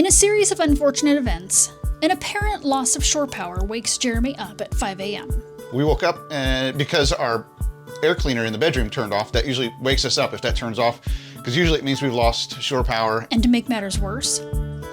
In a series of unfortunate events, an apparent loss of shore power wakes Jeremy up at 5 a.m. We woke up and because our air cleaner in the bedroom turned off. That usually wakes us up if that turns off, because usually it means we've lost shore power. And to make matters worse,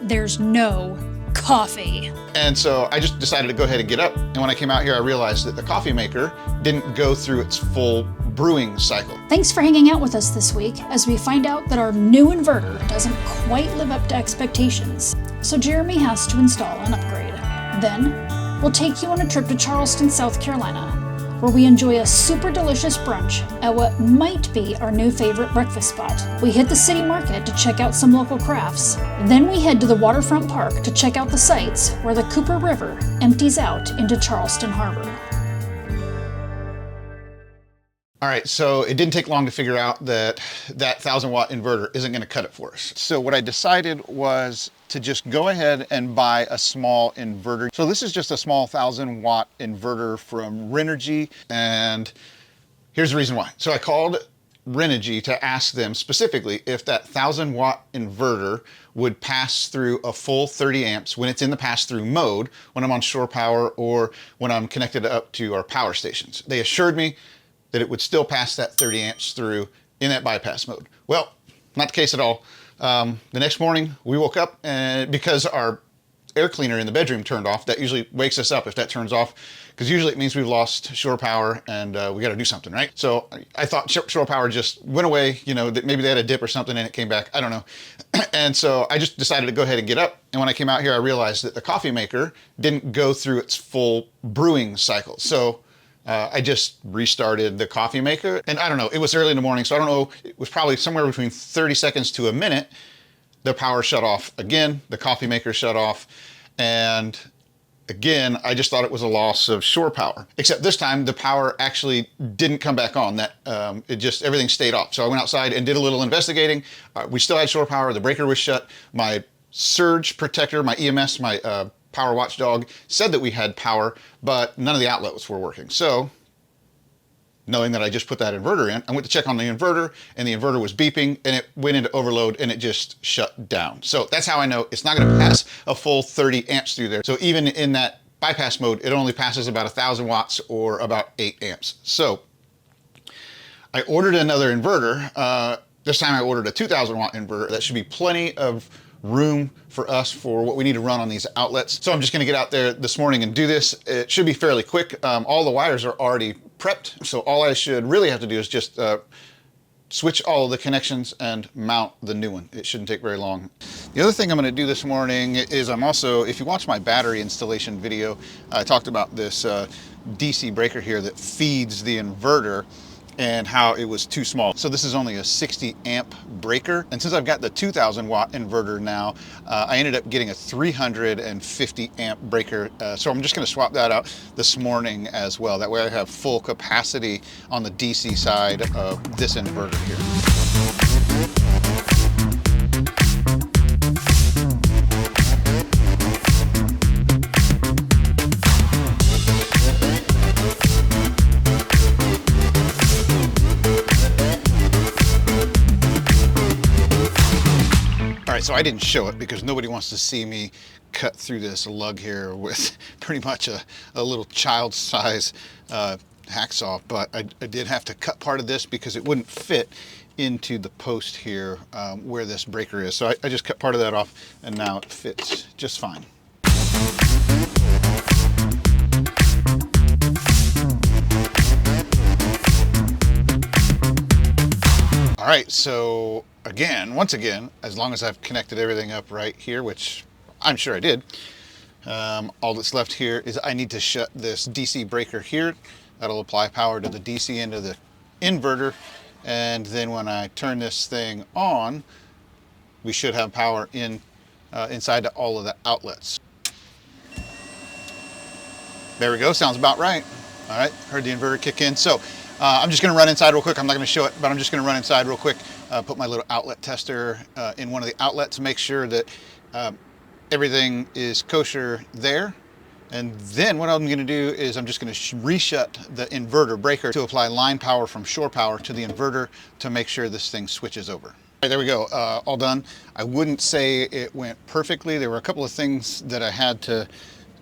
there's no coffee. And so I just decided to go ahead and get up. And when I came out here, I realized that the coffee maker didn't go through its full brewing cycle. Thanks for hanging out with us this week as we find out that our new inverter doesn't quite live up to expectations. So Jeremy has to install an upgrade. Then we'll take you on a trip to Charleston, South Carolina, where we enjoy a super delicious brunch at what might be our new favorite breakfast spot. We hit the city market to check out some local crafts. Then we head to the waterfront park to check out the sites where the Cooper River empties out into Charleston Harbor. All right, so it didn't take long to figure out that 1,000-watt inverter isn't gonna cut it for us. So what I decided was to just go ahead and buy a small inverter. So this is just a small 1,000-watt inverter from Renogy, and here's the reason why. So I called Renogy to ask them specifically if that 1,000-watt inverter would pass through a full 30 amps when it's in the pass-through mode, when I'm on shore power or when I'm connected up to our power stations. They assured me that it would still pass that 30 amps through in that bypass mode. Well, not the case at all. The next morning we woke up and because our air cleaner in the bedroom turned off, that usually wakes us up if that turns off, because usually it means we've lost shore power and we got to do something, right? So I thought shore power just went away, you know, that maybe they had a dip or something and it came back, I don't know. And so I just decided to go ahead and get up. And when I came out here, I realized that the coffee maker didn't go through its full brewing cycle. So I just restarted the coffee maker, and I don't know, it was early in the morning, so I don't know, it was probably somewhere between 30 seconds to a minute. The power shut off again, the coffee maker shut off, and again, I just thought it was a loss of shore power. Except this time, the power actually didn't come back on. Everything stayed off. So I went outside and did a little investigating. We still had shore power, the breaker was shut. My surge protector, my EMS, my power watchdog said that we had power, but none of the outlets were working. So knowing that I just put that inverter in, I went to check on the inverter and the inverter was beeping and it went into overload and it just shut down. So that's how I know it's not gonna pass a full 30 amps through there. So even in that bypass mode, it only passes about 1,000 watts or about 8 amps. So I ordered another inverter. This time I ordered a 2,000-watt inverter. That should be plenty of room for us for what we need to run on these outlets. So I'm just gonna get out there this morning and do this. It should be fairly quick. All the wires are already prepped, so all I should really have to do is just switch all of the connections and mount the new one. It shouldn't take very long. The other thing I'm gonna do this morning is if you watch my battery installation video, I talked about this DC breaker here that feeds the inverter and how it was too small. So this is only a 60 amp breaker. And since I've got the 2,000-watt inverter now, I ended up getting a 350 amp breaker. So I'm just gonna swap that out this morning as well. That way I have full capacity on the DC side of this inverter here. All right, so I didn't show it because nobody wants to see me cut through this lug here with pretty much a little child size hacksaw, but I did have to cut part of this because it wouldn't fit into the post here where this breaker is. So I just cut part of that off and now it fits just fine. All right, so once again, as long as I've connected everything up right here, which I'm sure I did, all that's left here is I need to shut this DC breaker here. That'll apply power to the DC end of the inverter. And then when I turn this thing on, we should have power inside to all of the outlets. There we go, sounds about right. All right, heard the inverter kick in. So I'm just gonna run inside real quick. I'm not gonna show it, but I'm just gonna run inside real quick, put my little outlet tester in one of the outlets to make sure that everything is kosher there. And then what I'm gonna do is I'm just gonna reshut the inverter breaker to apply line power from shore power to the inverter to make sure this thing switches over. right, there we go, all done. I wouldn't say it went perfectly. There were a couple of things that I had to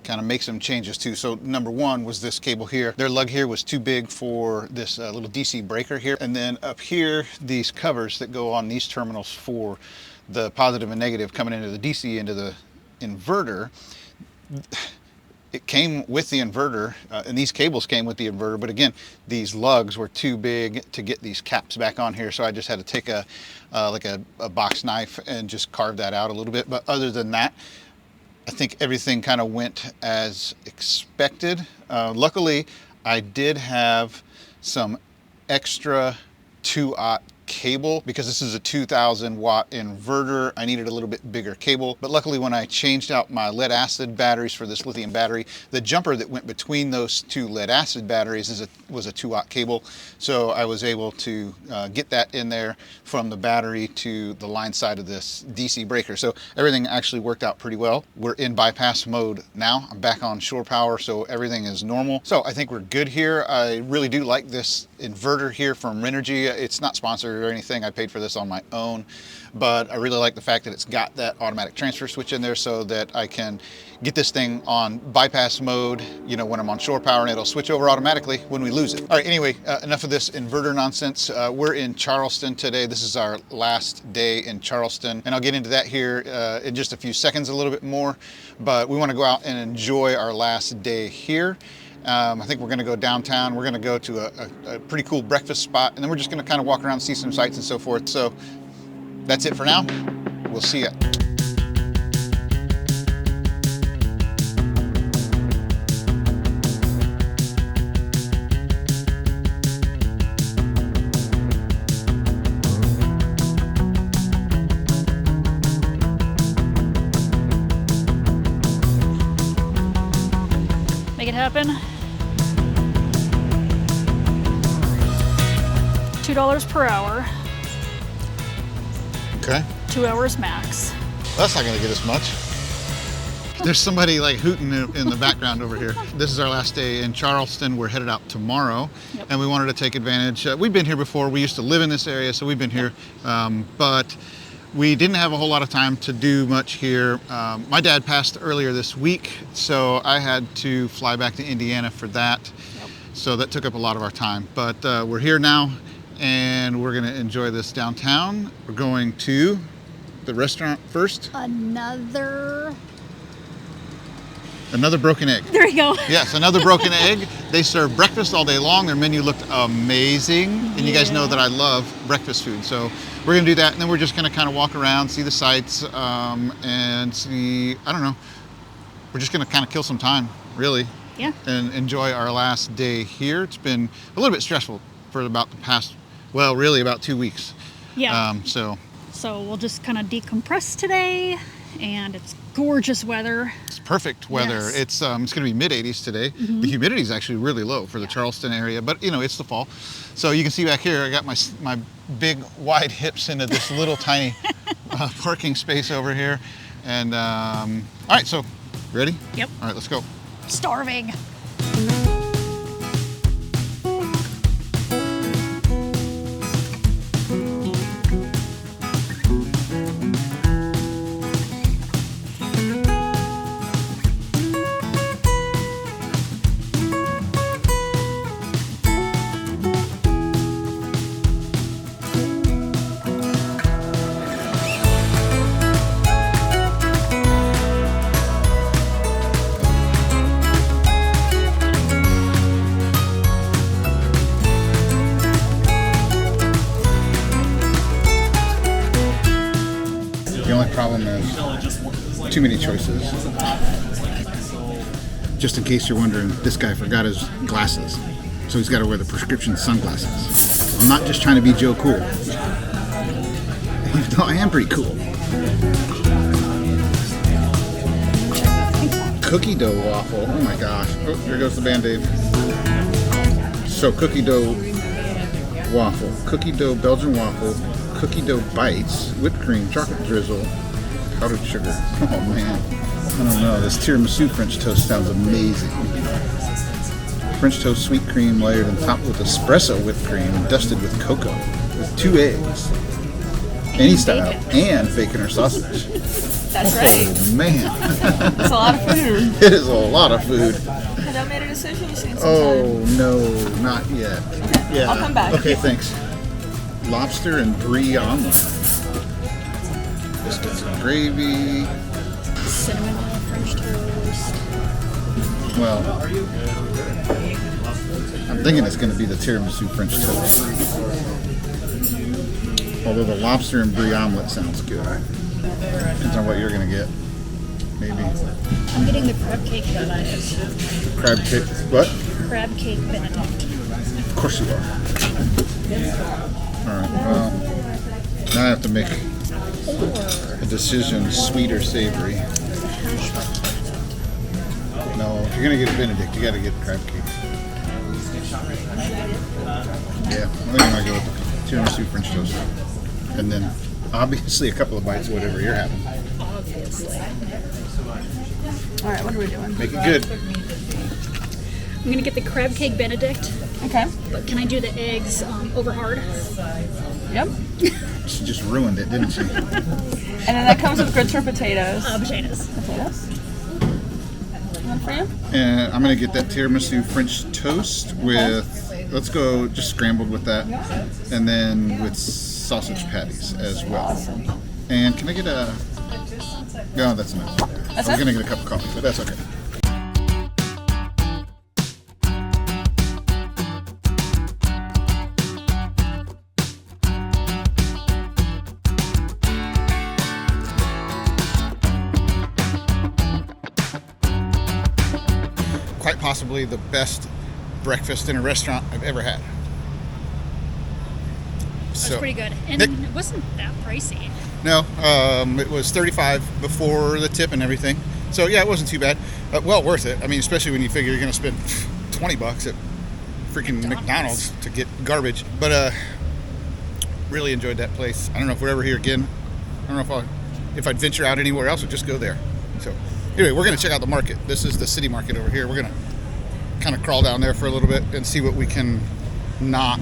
kind of make some changes to. So number one was this cable here. Their lug here was too big for this little DC breaker here. And then up here, these covers that go on these terminals for the positive and negative coming into the DC into the inverter. It came with the inverter, and these cables came with the inverter, but again, these lugs were too big to get these caps back on here, so I just had to take a box knife and just carve that out a little bit. But other than that, I think everything kind of went as expected. Luckily, I did have some extra 2-aught cable because this is a 2,000 watt inverter. I needed a little bit bigger cable, but luckily when I changed out my lead acid batteries for this lithium battery, the jumper that went between those two lead acid batteries was a 2-aught cable, so I was able to get that in there from the battery to the line side of this DC breaker. So everything actually worked out pretty well. We're in bypass mode now. I'm back on shore power, so everything is normal. So I think we're good here. I really do like this inverter here from Renogy. It's not sponsored or anything. I paid for this on my own, but I really like the fact that it's got that automatic transfer switch in there so that I can get this thing on bypass mode, you know, when I'm on shore power, and it'll switch over automatically when we lose it. All right, anyway, enough of this inverter nonsense. We're in Charleston today. This is our last day in Charleston, and I'll get into that here in just a few seconds a little bit more, but we want to go out and enjoy our last day here. I think we're going to go downtown. We're going to go to a pretty cool breakfast spot, and then we're just going to kind of walk around, see some sights and so forth. So that's it for now. We'll see ya. Make it happen. $2 per hour. Okay. 2 hours max. That's not going to get us much. There's somebody like hooting in the background over here. This is our last day in Charleston. We're headed out tomorrow, and we wanted to take advantage. We've been here before. We used to live in this area, so we've been here, but we didn't have a whole lot of time to do much here. My dad passed earlier this week, so I had to fly back to Indiana for that. So that took up a lot of our time, but we're here now, and we're gonna enjoy this downtown. We're going to the restaurant first. Another broken egg. There you go. Yes, another broken egg. They serve breakfast all day long. Their menu looked amazing. And you guys know that I love breakfast food. So we're gonna do that, and then we're just gonna kind of walk around, see the sights, and see, I don't know. We're just gonna kind of kill some time, really. Yeah. And enjoy our last day here. It's been a little bit stressful for about the past, well, really about 2 weeks. Yeah. So we'll just kind of decompress today, and it's gorgeous weather. It's perfect weather. Yes. It's going to be mid-80s today. The humidity is actually really low for the Charleston area, but you know, it's the fall. So you can see back here, I got my big wide hips into this little tiny parking space over here. And all right, so ready? Yep. All right, let's go. Starving. The only problem is too many choices. Just in case you're wondering, this guy forgot his glasses, so he's got to wear the prescription sunglasses. I'm not just trying to be Joe Cool, even though I am pretty cool. Cookie dough waffle, oh my gosh. Oh, here goes the Band-Aid. So cookie dough waffle, cookie dough Belgian waffle, cookie dough bites, whipped cream, chocolate drizzle, powdered sugar. Oh man, I don't know. This tiramisu French toast sounds amazing. French toast sweet cream layered and topped with espresso whipped cream and dusted with cocoa with 2 eggs. Any style. And bacon or sausage. That's right. Oh, man. It's a lot of food. It is a lot of food. Have I made a decision? You seen some Oh, no, not yet. Yeah. I'll come back. Okay, thanks. Lobster and brie omelet. Let's get some gravy. Cinnamon roll French toast. Well, I'm thinking it's going to be the tiramisu French toast. Although the lobster and brie omelet sounds good. Depends on what you're going to get. Maybe. I'm getting the crab cake Benedict. Crab cake. What? Crab cake Benedict. Of course you are. Alright, well, now I have to make a decision, sweet or savory. No, if you're going to get Benedict, you got to get crab cake. Yeah, I think I'm going to go with the tiramisu French toast. And then, obviously, a couple of bites of whatever you're having. Obviously. All right, what are we doing? Make it good. I'm going to get the crab cake Benedict. Okay. But can I do the eggs over hard? Yep. She just ruined it, didn't she? And then that comes with grits or potatoes. Potatoes. Potatoes. One for you? And I'm going to get that tiramisu French toast with, let's go just scrambled with that. And then with sausage patties as well. Awesome. And can I get a, no, that's enough. That's I'm it? going to get a cup of coffee, but that's okay. Quite possibly the best breakfast in a restaurant I've ever had. That's pretty good. And Nick? it wasn't that pricey. No, it was $35 before the tip and everything. So yeah, it wasn't too bad. Well worth it. I mean, especially when you figure you're going to spend $20 at freaking McDonald's to get garbage. But really enjoyed that place. I don't know if we're ever here again. I don't know if I'd venture out anywhere else or just go there. So anyway, we're going to check out the market. This is the city market over here. We're going to kind of crawl down there for a little bit and see what we can not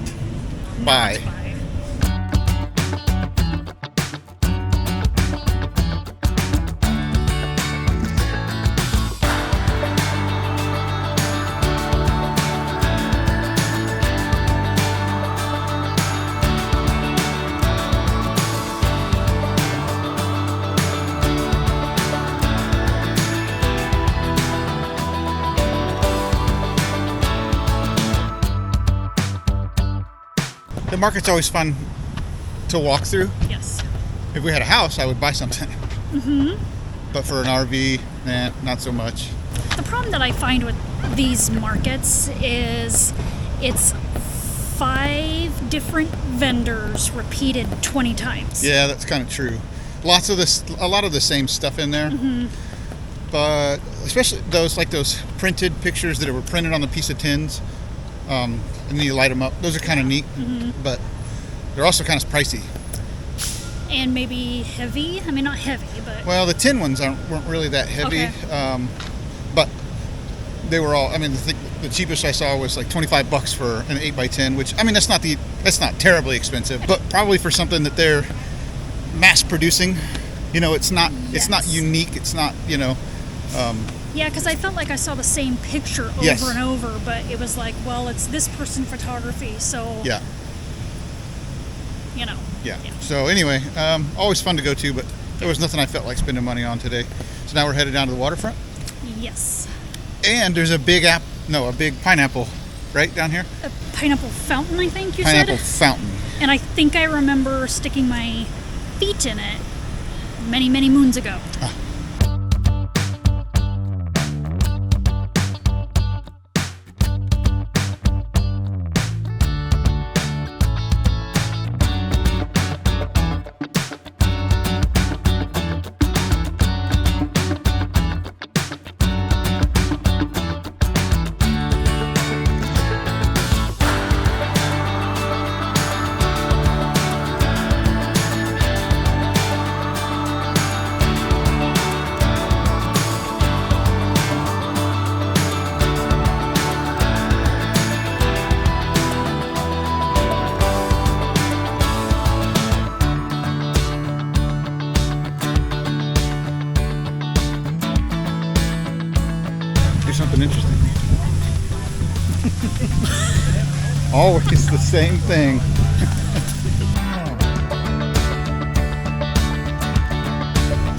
buy. The market's always fun to walk through. Yes. If we had a house, I would buy something. Mm-hmm. But for an RV, not so much. The problem that I find with these markets is it's 5 different vendors repeated 20 times. Yeah, that's kind of true. A lot of the same stuff in there. Mm-hmm. But especially those printed pictures that were printed on the piece of tins. And then you light them up. Those are kind of neat, but they're also kind of pricey. And maybe heavy. I mean, not heavy, but... Well, the tin ones weren't really that heavy, okay. But they were all... I mean, the cheapest I saw was like $25 for an 8x10, which, I mean, that's not terribly expensive, but probably for something that they're mass producing. You know, it's not unique. It's not, yeah, because I felt like I saw the same picture over and over, but it was like, well, it's this person photography, so... Yeah. Yeah. So anyway, always fun to go to, but there was nothing I felt like spending money on today. So now we're headed down to the waterfront. Yes. And there's a big pineapple right down here. A pineapple fountain, I think you Pineapple said? fountain. And I think I remember sticking my feet in it many, many moons ago. something interesting. Always the same thing.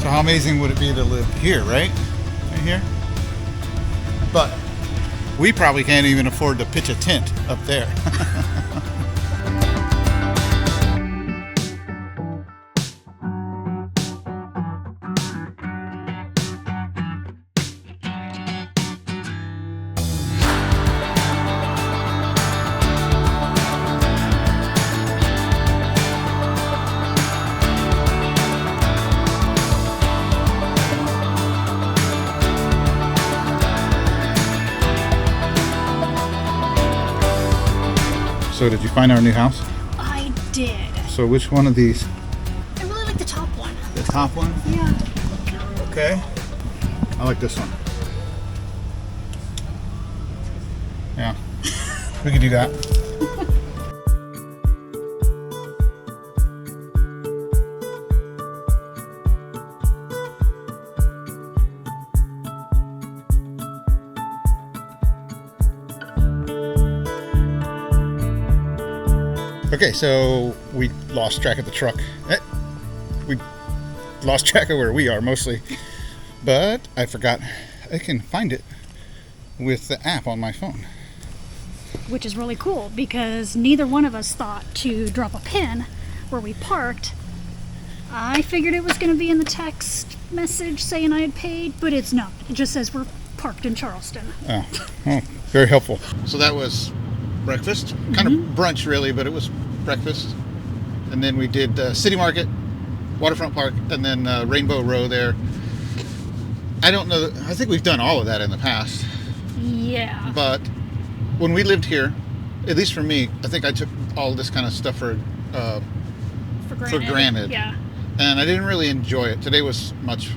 So how amazing would it be to live here, right? Right here? But we probably can't even afford to pitch a tent up there. So did you find our new house? I did. So which one of these? I really like the top one. The top one? Yeah. Okay. I like this one. Yeah. We could do that. Okay, so we lost track of the truck. We lost track of where we are mostly, but I forgot I can find it with the app on my phone. Which is really cool because neither one of us thought to drop a pin where we parked. I figured it was going to be in the text message saying I had paid, but it's not. It just says we're parked in Charleston. Oh, very helpful. So that was breakfast, kind of brunch really, but it was breakfast. And then we did City Market, Waterfront Park, and then Rainbow Row there. I don't know, I think we've done all of that in the past. Yeah. But when we lived here, at least for me, I think I took all this kind of stuff for granted. Yeah. And I didn't really enjoy it. Today was much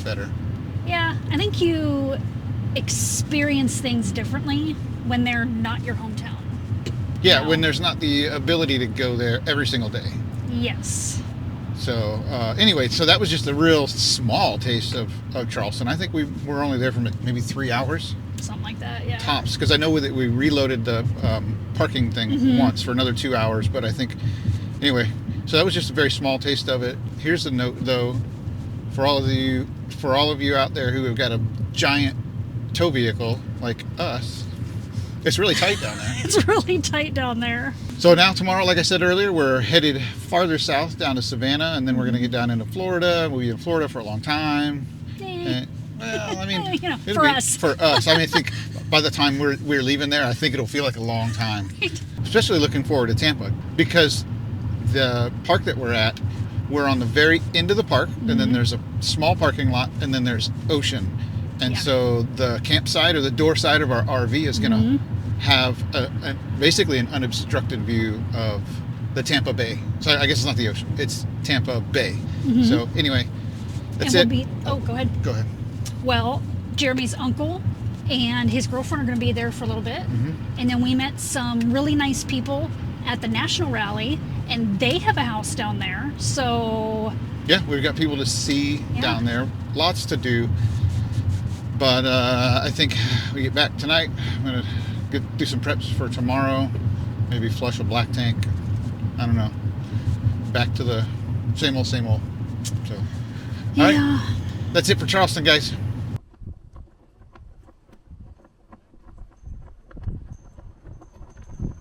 better. Yeah, I think you experience things differently when they're not your hometown. Yeah, No. when there's not the ability to go there every single day. Yes. So anyway, so that was just a real small taste of Charleston. I think we were only there for maybe 3 hours. Something like that, yeah. Tops, because I know that we reloaded the parking thing once for another 2 hours, but I think, anyway, so that was just a very small taste of it. Here's the note though, for all of you out there who have got a giant tow vehicle like us, it's really tight down there. It's really tight down there. So now tomorrow, like I said earlier, we're headed farther south down to Savannah, and then we're going to get down into Florida. We'll be in Florida for a long time. Well, I mean, You know, it'll for be- us. For us. I mean, I think by the time we're leaving there, I think it'll feel like a long time. Especially looking forward to Tampa, because the park that we're at, we're on the very end of the park, and then there's a small parking lot, and then there's ocean. And Yeah. so the campsite or the door side of our RV is going to have basically an unobstructed view of the Tampa Bay. So I guess it's not the ocean, it's Tampa Bay. So anyway, that's And it. go ahead. Go ahead. Well, Jeremy's uncle and his girlfriend are going to be there for a little bit. And then we met some really nice people at the National Rally, and they have a house down there. So, Yeah, we've got people to see Yeah. down there. Lots to do. But I think we get back tonight. I'm going to do some preps for tomorrow. Maybe flush a black tank. I don't know. Back to the same old, same old. So, all right. yeah. That's it for Charleston, guys.